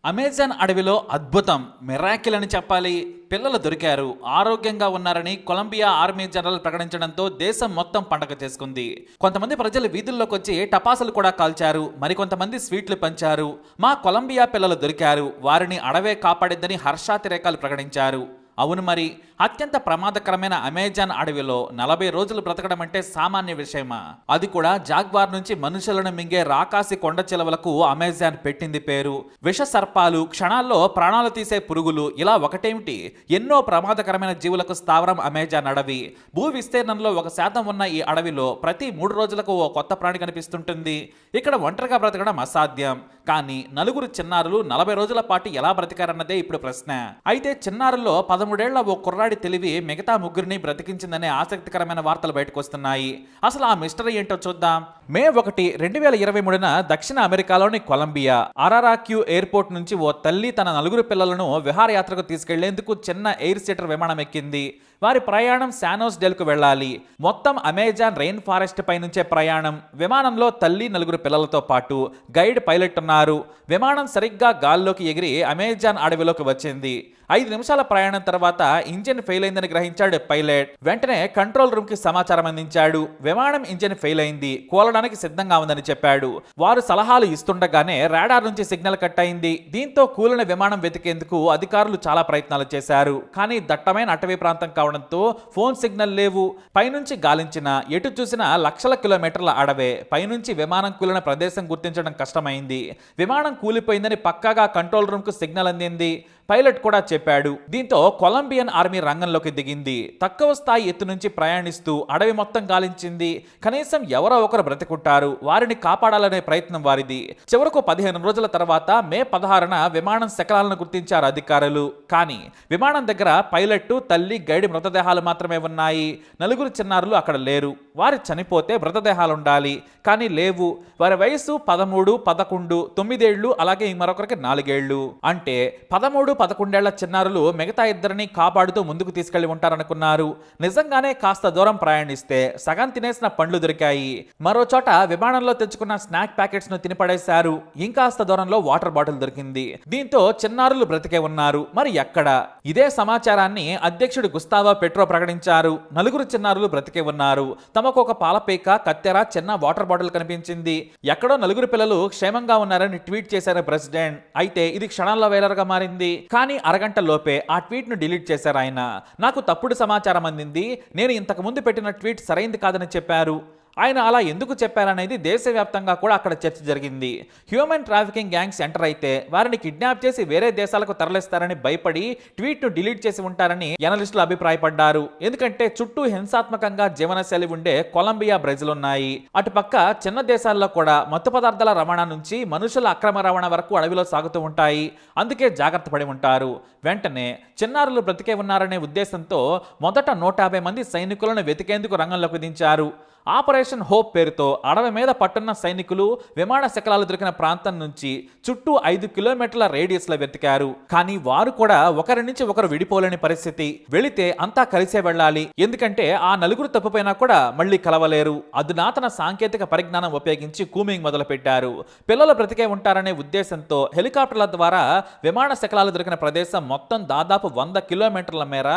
Amazon అడవిలో అద్భుతం miracle అని చెప్పాలి. పిల్లలు దొరికారు, ఆరోగ్యంగా ఉన్నారని కొలంబియా ఆర్మీ జనరల్ ప్రకటించడంతో దేశం మొత్తం పండగ చేసుకుంది. కొంతమంది ప్రజలు వీధుల్లోకి వచ్చి టపాసులు కూడా కాల్చారు, మరికొంతమంది స్వీట్లు పంచారు. మా కొలంబియా పిల్లలు దొరికారు, వారిని అడవే కాపాడిద్దని హర్షాతిరేకాలు ప్రకటించారు. అవును మరి, అత్యంత ప్రమాదకరమైన అమెజాన్ అడవిలో 40 రోజులు బ్రతకడం అంటే సామాన్య విషయమా? అది కూడా జాగ్వార్ నుంచి మనుషులను మింగే రాకాసి కొండ చిలవలకు అమెజాన్ పెట్టింది పేరు. విష సర్పాలు, క్షణాల్లో ప్రాణాలు తీసే పురుగులు, ఇలా ఒకటేమిటి, ఎన్నో ప్రమాదకరమైన జీవులకు స్థావరం అమెజాన్ అడవి. భూ విస్తీర్ణంలో 1% ఉన్న ఈ అడవిలో ప్రతి 3 రోజులకు ఓ కొత్త ప్రాణి కనిపిస్తుంటుంది. ఇక్కడ ఒంటరిగా బ్రతకడం అసాధ్యం. కానీ నలుగురు చిన్నారులు 40 రోజుల పాటు ఎలా బ్రతికారన్నదే ఇప్పుడు ప్రశ్న. అయితే చిన్నారుల్లో 13 ఏళ్ల ఓ కుర్రాడి తెలివి మిగతా ముగ్గురిని బ్రతికించిందనే ఆసక్తికరమైన వార్తలు బయటకు వస్తున్నాయి. అసలు ఆ మిస్టరీ ఏంటో చూద్దాం. మే 1, 2023న దక్షిణ అమెరికాలోని కొలంబియా అరారాక్యూ ఎయిర్పోర్ట్ నుంచి ఓ తల్లి తన 4 పిల్లలను విహారయాత్రకు తీసుకెళ్లేందుకు చిన్న ఎయిర్ సీటర్ విమానం ఎక్కింది. వారి ప్రయాణం శానోస్ డెల్కు వెళ్ళాలి. మొత్తం అమెజాన్ రెయిన్ ఫారెస్ట్ పై నుంచే ప్రయాణం. విమానంలో తల్లి 4 పిల్లలతో పాటు గైడ్ పైలట్ ఉన్నారు. విమానం సరిగ్గా గాల్లోకి ఎగిరి అమెజాన్ అడవిలోకి వచ్చింది. 5 నిమిషాల ప్రయాణం తర్వాత ఇంజిన్ ఫెయిల్ అయిందని గ్రహించాడు పైలట్. వెంటనే కంట్రోల్ రూమ్ కి సమాచారం అందించాడు. విమానం ఇంజిన్ ఫెయిల్ అయింది, కూలడానికి సిద్ధంగా ఉందని చెప్పాడు. వారు సలహాలు ఇస్తుండగానే రాడార్ నుంచి సిగ్నల్ కట్ అయింది. దీంతో కూలిన విమానం వెతికేందుకు అధికారులు చాలా ప్రయత్నాలు చేశారు. కానీ దట్టమైన అటవీ ప్రాంతం కావడంతో ఫోన్ సిగ్నల్ లేవు. పైనుంచి గాలించిన ఎటు చూసినా లక్షల కిలోమీటర్ల అడవే. పైనుంచి విమానం కూలిన ప్రదేశం గుర్తించడం కష్టమైంది. విమానం కూలిపోయిందని పక్కాగా కంట్రోల్ రూమ్ కు సిగ్నల్ అందింది. పైలట్ కూడా చెప్పాడు. దీంతో కొలంబియన్ ఆర్మీ రంగంలోకి దిగింది. తక్కువ స్థాయి ఎత్తు నుంచి ప్రయాణిస్తూ అడవి మొత్తం గాలించింది. కనీసం ఎవరో ఒకరు బ్రతికుంటారు, వారిని కాపాడాలనే ప్రయత్నం వారిది. చివరకు 15 రోజుల తర్వాత మే 16న విమానం శకలాలను గుర్తించారు అధికారులు. కానీ విమానం దగ్గర పైలట్, తల్లి, గైడ్ మృతదేహాలు మాత్రమే ఉన్నాయి. 4 చిన్నారులు అక్కడ లేరు. వారు చనిపోతే మృతదేహాలు ఉండాలి, కానీ లేవు. వారి వయసు 13, 11, 9 ఏళ్లు, అలాగే మరొకరికి 4 ఏళ్లు. అంటే 13, 11 ఏళ్ల చిన్నారులు మిగతా ఇద్దరిని కాపాడుతూ ముందుకు తీసుకెళ్లి ఉంటారనుకున్నారు. నిజంగానే కాస్త దూరం ప్రయాణిస్తే సగం తినేసిన పండ్లు దొరికాయి. మరో చోట విమానంలో తెచ్చుకున్న స్నాక్ ప్యాకెట్స్ ను తినిపడేశారు. ఇంకాస్త దూరంలో వాటర్ బాటిల్ దొరికింది. దీంతో చిన్నారులు బ్రతికే ఉన్నారు. మరి ఎక్కడ? ఇదే సమాచారాన్ని అధ్యక్షుడు గుస్తావో పెట్రో ప్రకటించారు. 4 చిన్నారులు బ్రతికే ఉన్నారు. తమకు ఒక పాలపేక, కత్తెర, చిన్న వాటర్ బాటిల్ కనిపించింది. ఎక్కడో 4 పిల్లలు క్షేమంగా ఉన్నారని ట్వీట్ చేశారు ప్రెసిడెంట్. అయితే ఇది క్షణాల్లో వైరల్ గా మారింది. కానీ అరగంట లోపే ఆ ట్వీట్ ను డిలీట్ చేశారు ఆయన. నాకు తప్పుడు సమాచారం అందింది, నేను ఇంతకు ముందు పెట్టిన ట్వీట్ సరైంది కాదని చెప్పారు. ఆయన అలా ఎందుకు చెప్పారనేది దేశవ్యాప్తంగా కూడా అక్కడ చర్చ జరిగింది. హ్యూమన్ ట్రాఫికింగ్ గ్యాంగ్స్ ఎంటర్ అయితే వారిని కిడ్నాప్ చేసి వేరే దేశాలకు తరలిస్తారని భయపడి ట్వీట్ ను డిలీట్ చేసి ఉంటారని ఎనలిస్టులు అభిప్రాయపడ్డారు. ఎందుకంటే చుట్టూ హింసాత్మకంగా జీవనశైలి ఉండే కొలంబియా, బ్రెజిల్ ఉన్నాయి. అటుపక్క చిన్న దేశాల్లో కూడా మత్తు పదార్థాల రవాణా నుంచి మనుషుల అక్రమ రవాణా వరకు అడవిలో సాగుతూ ఉంటాయి. అందుకే జాగ్రత్త పడి ఉంటారు. వెంటనే చిన్నారులు బ్రతికే ఉన్నారనే ఉద్దేశంతో మొదట 150 మంది సైనికులను వెతికేందుకు రంగంలోకి దించారు. ఆపరేషన్ హోప్ పేరుతో అడవి మీద పట్టున్న సైనికులు విమాన శకలాలు దొరికిన ప్రాంతం నుంచి చుట్టూ 5 కిలోమీటర్ల రేడియస్ లో వెతికారు. కానీ వారు కూడా ఒకరి నుంచి ఒకరు విడిపోలేని పరిస్థితి. వెళితే అంతా కలిసే వెళ్ళాలి, ఎందుకంటే ఆ 4 తప్పిపోయినా కూడా మళ్ళీ కలవలేరు. అధునాతన సాంకేతిక పరిజ్ఞానం ఉపయోగించి కూమింగ్ మొదలు పెట్టారు. పిల్లలు బ్రతికే ఉంటారనే ఉద్దేశంతో హెలికాప్టర్ల ద్వారా విమాన శకలాలు దొరికిన ప్రదేశం మొత్తం దాదాపు 100 కిలోమీటర్ల మేర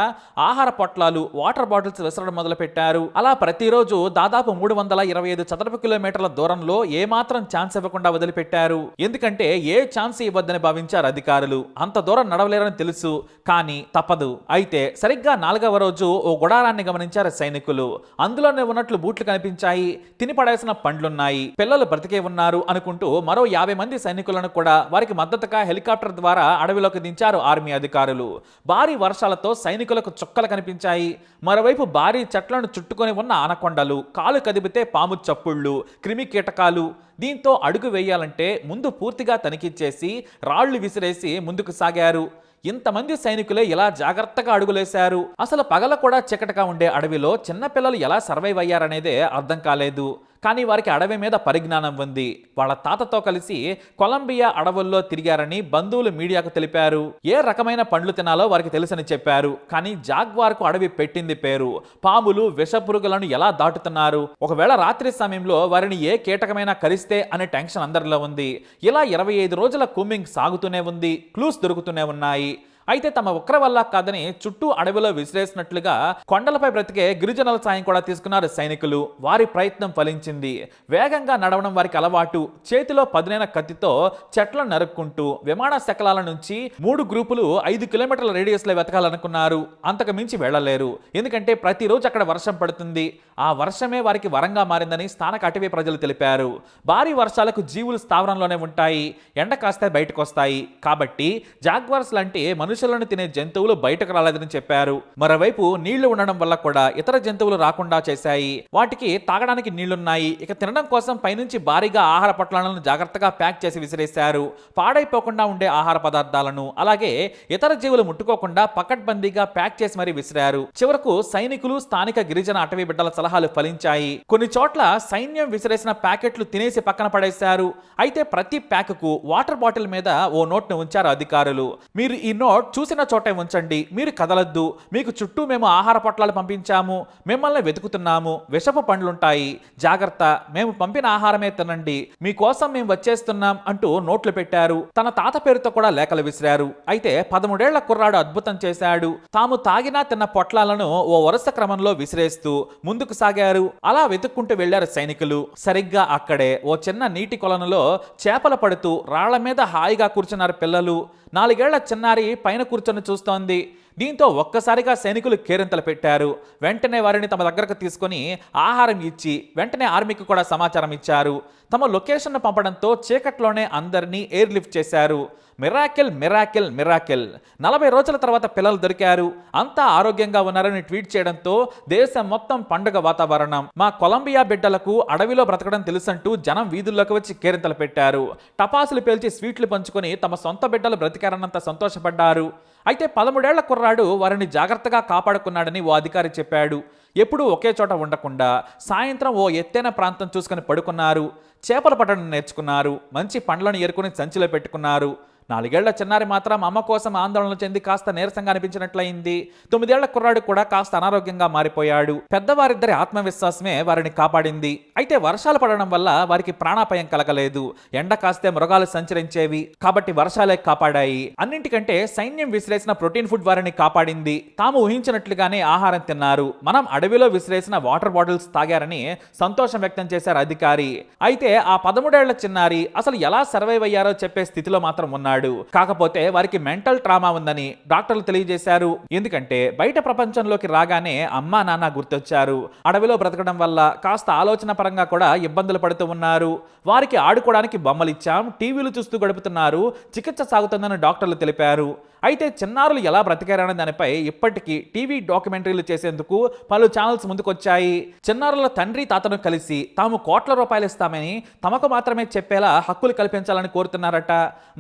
ఆహార పొట్లాలు, వాటర్ బాటిల్స్ విసరడం మొదలు పెట్టారు. అలా ప్రతిరోజు దాదాపు 325 చదరపు కిలోమీటర్ల దూరంలో ఏమాత్రం ఛాన్స్ ఇవ్వకుండా వదిలిపెట్టారు. ఎందుకంటే ఏ ఛాన్స్ ఇవ్వద్దని భావించారు అధికారులు. అంత దూరం నడవలేరని తెలుసు, కానీ తప్పదు. అయితే సరిగ్గా 4వ రోజు ఓ గుడారాన్ని గమనించారు సైనికులు. అందులోనే ఉన్నట్లు బూట్లు కనిపించాయి, తిని పడేసిన పండ్లున్నాయి, పిల్లలు బ్రతికే ఉన్నారు అనుకుంటూ మరో 50 మంది సైనికులను కూడా వారికి మద్దతుగా హెలికాప్టర్ ద్వారా అడవిలోకి దించారు ఆర్మీ అధికారులు. భారీ వర్షాలతో సైనికులకు చుక్కలు కనిపించాయి. మరోవైపు భారీ చెట్లను చుట్టుకొని ఉన్న ఆనకొండలు, కాలు కదిపితే పాము చప్పుళ్ళు, క్రిమి కీటకాలు. దీంతో అడుగు వేయాలంటే ముందు పూర్తిగా తనిఖీ చేసి రాళ్లు విసిరేసి ముందుకు సాగారు. ఇంతమంది సైనికులే ఇలా జాగ్రత్తగా అడుగులేశారు. అసలు పగల కూడా చీకటిగా ఉండే అడవిలో చిన్నపిల్లలు ఎలా సర్వైవ్ అయ్యారనేదే అర్థం కాలేదు. కానీ వారికి అడవి మీద పరిజ్ఞానం ఉంది. వాళ్ళ తాతతో కలిసి కొలంబియా అడవుల్లో తిరిగారని బంధువులు మీడియాకు తెలిపారు. ఏ రకమైన పండ్లు తినాలో వారికి తెలుసని చెప్పారు. కానీ జాగ్వార్కు అడవి పెట్టింది పేరు. పాములు విషపురుగులను ఎలా దాటుతున్నారు, ఒకవేళ రాత్రి సమయంలో వారిని ఏ కీటకమైనా కరిస్తే అనే టెన్షన్ అందరిలో ఉంది. ఇలా 25 రోజుల కూంబింగ్ సాగుతూనే ఉంది. క్లూస్ దొరుకుతూనే ఉన్నాయి. అయితే తమ ఒక్కరి వల్ల కాదని చుట్టూ అడవిలో విసిరేసినట్లుగా కొండలపై బ్రతికే గిరిజనుల సాయం కూడా తీసుకున్నారు సైనికులు. వారి ప్రయత్నం ఫలించింది. వేగంగా నడవడం వారికి అలవాటు. చేతిలో పదునైన కత్తితో చెట్లను నరుక్కుంటూ విమాన శకలాల నుంచి 3 గ్రూపులు 5 కిలోమీటర్ల రేడియస్ లో వెతకాలనుకున్నారు. అంతకు మించి వెళ్లలేరు. ఎందుకంటే ప్రతిరోజు అక్కడ వర్షం పడుతుంది. ఆ వర్షమే వారికి వరంగా మారిందని స్థానిక అటవీ ప్రజలు తెలిపారు. భారీ వర్షాలకు జీవులు స్థావరంలోనే ఉంటాయి. ఎండ కాస్తే బయటకు వస్తాయి. కాబట్టి జాగ్వార్స్ లాంటి మనుషులను తినే జంతువులు బయటకు రాలేదని చెప్పారు. మరోవైపు నీళ్లు ఉండడం వల్ల కూడా ఇతర జంతువులు రాకుండా చేశాయి. వాటికి తాగడానికి నీళ్లున్నాయి. ఇక తినడం కోసం పైనుంచి భారీగా ఆహార పొట్లాలను జాగ్రత్తగా ప్యాక్ చేసి విసిరేశారు. పాడైపోకుండా ఉండే ఆహార పదార్థాలను అలాగే ఇతర జీవులు ముట్టుకోకుండా పకడ్బందీగా ప్యాక్ చేసి మరీ విసిరారు. చివరకు సైనికులు స్థానిక గిరిజన అటవీ బిడ్డల సలహాలు ఫలించాయి. కొన్ని చోట్ల సైన్యం విసిరేసిన ప్యాకెట్లు తినేసి పక్కన పడేశారు. అయితే ప్రతి ప్యాక్కు వాటర్ బాటిల్ మీద ఓ నోట్ను ఉంచారు అధికారులు. మీరు ఈ నోట్ చూసిన చోటే ఉంచండి, మీరు కదలద్దు, మీకు చుట్టూ మేము ఆహార పొట్లాలు పంపించాము, మిమ్మల్ని వెతుకుతున్నాము, విషపు పండ్లుంటాయి, జాగ్రత్త, మేము పంపిన ఆహారమే తినండి, మీకోసం మేము వచ్చేస్తున్నాం అంటూ నోట్లు పెట్టారు. తన తాత పేరుతో కూడా లేఖలు విసిరారు. అయితే 13 ఏళ్ల కుర్రాడు అద్భుతం చేశాడు. తాము తాగినా తిన్న పొట్లాలను ఓ వరుస క్రమంలో విసిరేస్తూ ముందుకు సాగారు. అలా వెతుక్కుంటూ వెళ్లారు సైనికులు. సరిగ్గా అక్కడే ఓ చిన్న నీటి కొలనులో చేపలు పడుతూ రాళ్ల మీద హాయిగా కూర్చున్నారు పిల్లలు. 4 ఏళ్ల చిన్నారి పైన కూర్చొని చూస్తోంది. దీంతో ఒక్కసారిగా సైనికులు కేరింతలు పెట్టారు. వెంటనే వారిని తమ దగ్గరకు తీసుకుని ఆహారం ఇచ్చి వెంటనే ఆర్మీకి కూడా సమాచారం ఇచ్చారు. తమ లొకేషన్ను పంపడంతో చీకట్లోనే అందరినీ ఎయిర్ లిఫ్ట్ చేశారు. Miracle miracle miracle. 40 రోజుల తర్వాత పిల్లలు దొరికారు. అంతా ఆరోగ్యంగా ఉన్నారని ట్వీట్ చేయడంతో దేశం మొత్తం పండుగ వాతావరణం. మా కొలంబియా బిడ్డలకు అడవిలో బ్రతకడం తెలుసంటూ జనం వీధుల్లోకి వచ్చి కేరింతలు పెట్టారు. టపాసులు పేల్చి స్వీట్లు పంచుకొని తమ సొంత బిడ్డలు బ్రతికారన్నంత సంతోషపడ్డారు. అయితే 13 ఏళ్ల కుర్రాడు వారిని జాగ్రత్తగా కాపాడుకున్నాడని ఓ అధికారి చెప్పాడు. ఎప్పుడూ ఒకే చోట ఉండకుండా సాయంత్రం ఓ ఎత్తైన ప్రాంతం చూసుకుని పడుకున్నారు. చేపలు పట్టడం నేర్చుకున్నారు. మంచి పండ్లను ఏరుకుని సంచిలో పెట్టుకున్నారు. 4 ఏళ్ల చిన్నారి మాత్రం అమ్మ కోసం ఆందోళన చెంది కాస్త నీరసంగా అనిపించినట్లయింది. 9 ఏళ్ల కుర్రాడు కూడా కాస్త అనారోగ్యంగా మారిపోయాడు. పెద్దవారిద్దరి ఆత్మవిశ్వాసమే వారిని కాపాడింది. అయితే వర్షాలు పడడం వల్ల వారికి ప్రాణాపాయం కలగలేదు. ఎండ కాస్తే మృగాలు సంచరించేవి కాబట్టి వర్షాలే కాపాడాయి. అన్నింటికంటే సైన్యం విసిరేసిన ప్రోటీన్ ఫుడ్ వారిని కాపాడింది. తాము ఊహించినట్లుగానే ఆహారం తిన్నారు. మనం అడవిలో విసిరేసిన వాటర్ బాటిల్స్ తాగారని సంతోషం వ్యక్తం చేశారు అధికారి. అయితే ఆ 13 ఏళ్ల చిన్నారి అసలు ఎలా సర్వైవ్ అయ్యారో చెప్పే స్థితిలో మాత్రం ఉన్నాడు. కాకపోతే వారికి మెంటల్ ట్రామా ఉందని డాక్టర్లు తెలియజేశారు. ఎందుకంటే బయట ప్రపంచంలోకి రాగానే అమ్మా నాన్న గుర్తొచ్చారు. అడవిలో బ్రతకడం వల్ల కాస్త ఆలోచన పరంగా కూడా ఇబ్బందులు పడుతూ ఉన్నారు. వారికి ఆడుకోవడానికి బొమ్మలు ఇచ్చాం, టీవీలు చూస్తూ గడుపుతున్నారు. చికిత్స సాగుతుందని డాక్టర్లు తెలిపారు. అయితే చిన్నారులు ఎలా బ్రతికారనే దానిపై ఇప్పటికీ టీవీ డాక్యుమెంటరీలు చేసేందుకు పలు ఛానల్స్ ముందుకొచ్చాయి. చిన్నారుల తండ్రి తాతను కలిసి తాము కోట్ల రూపాయలు ఇస్తామని తమకు మాత్రమే చెప్పేలా హక్కులు కల్పించాలని కోరుతున్నారట.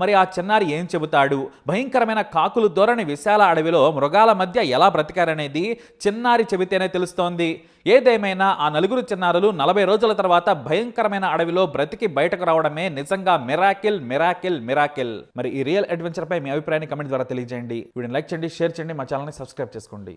మరి ఆ చిన్నారి ఏం చెబుతాడు? భయంకరమైన కాకులు ధోరణి విశాల అడవిలో మృగాల మధ్య ఎలా బ్రతికారనేది చిన్నారి చెబితేనే తెలుస్తోంది. ఏదేమైనా ఆ 4 చిన్నారులు 40 రోజుల తర్వాత భయంకరమైన అడవిలో బ్రతికి బయటకు రావడమే నిజంగా మిరాకిల్ మిరాకిల్ మిరాకిల్. మరి ఈ రియల్ అడ్వెంచర్ పై మీ అభిప్రాయాన్ని కమెంట్ ద్వారా తెలియజేయండి. వీడియోని లైక్ చేయండి, షేర్ చేయండి, మా ఛానల్ని సబ్స్క్రైబ్ చేసుకోండి.